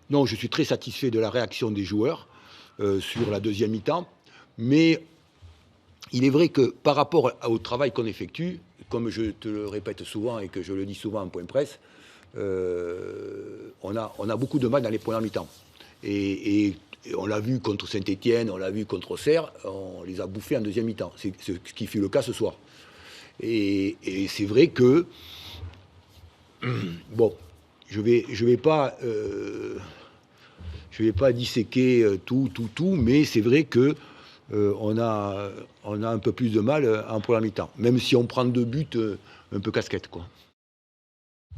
Non, je suis très satisfait de la réaction des joueurs sur la deuxième mi-temps. Mais il est vrai que par rapport au travail qu'on effectue, comme je te le répète souvent et que je le dis souvent en point de presse, on a beaucoup de mal dans les premières mi-temps. Et on l'a vu contre Saint-Étienne, on l'a vu contre Auxerre, on les a bouffés en deuxième mi-temps. C'est ce qui fut le cas ce soir. Et c'est vrai que, bon, je vais pas disséquer tout, mais c'est vrai que on a un peu plus de mal en première mi-temps. Même si on prend 2 buts un peu casquette, quoi.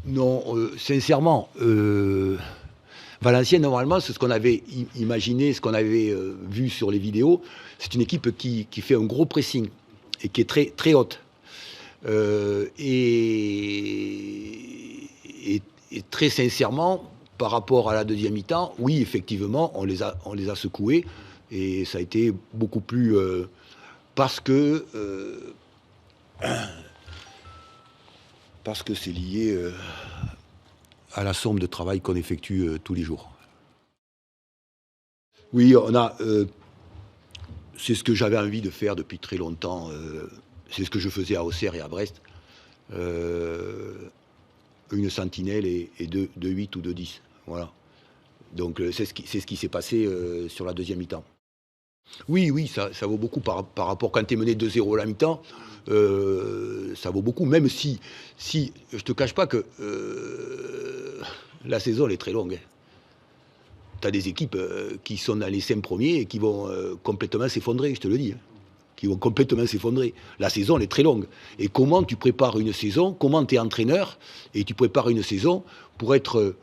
Non, sincèrement, Valenciennes, normalement, c'est ce qu'on avait imaginé, ce qu'on avait vu sur les vidéos. C'est une équipe qui fait un gros pressing et qui est très, très haute. Et très sincèrement, par rapport à la deuxième mi-temps, oui, effectivement, on les a secoués. Et ça a été beaucoup plus... parce que c'est lié à la somme de travail qu'on effectue tous les jours. Oui, c'est ce que j'avais envie de faire depuis très longtemps. C'est ce que je faisais à Auxerre et à Brest. Une sentinelle et de 8 ou de 10. Voilà. Donc c'est ce qui s'est passé sur la deuxième mi-temps. Oui, ça vaut beaucoup par rapport quand tu es mené 2-0 à la mi-temps. Ça vaut beaucoup, même si je te cache pas que la saison elle est très longue. Hein. Tu as des équipes qui sont dans les 5 premiers et qui vont complètement s'effondrer, je te le dis. Hein. Qui vont complètement s'effondrer. La saison, elle est très longue. Et comment tu prépares une saison, comment tu es entraîneur et tu prépares une saison pour être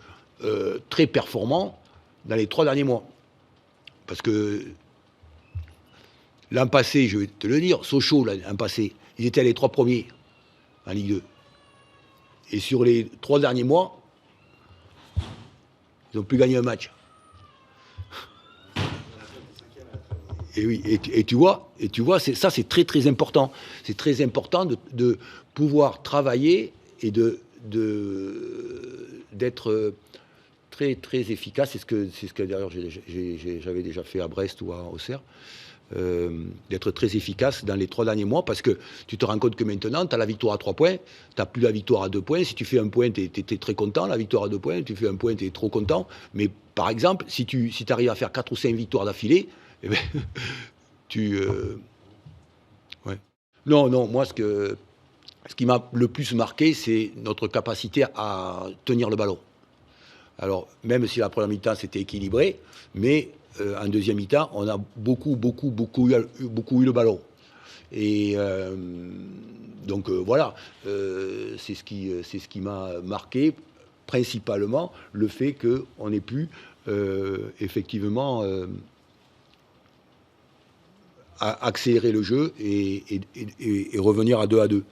très performant dans les 3 derniers mois. Parce que l'an passé, je vais te le dire, Sochaux, l'an passé, ils étaient les 3 premiers en Ligue 2. Et sur les 3 derniers mois, ils n'ont plus gagné un match. Et oui, et tu vois, ça c'est très très important. C'est très important de pouvoir travailler et d'être très très efficace. C'est ce que d'ailleurs j'avais déjà fait à Brest ou à Auxerre. D'être très efficace dans les 3 derniers mois parce que tu te rends compte que maintenant tu as la victoire à 3 points, tu n'as plus la victoire à 2 points. Si tu fais un point, tu es très content. La victoire à 2 points, tu fais un point, tu es trop content. Mais par exemple, si tu arrives à faire 4 ou 5 victoires d'affilée, eh ben, ouais. Non, moi, ce qui m'a le plus marqué, c'est notre capacité à tenir le ballon. Alors, même si la première mi-temps, c'était équilibré, mais en deuxième mi-temps, on a beaucoup eu le ballon. Et donc, voilà, c'est ce qui m'a marqué, principalement le fait qu'on ait pu, effectivement... accélérer le jeu et revenir à 2-2.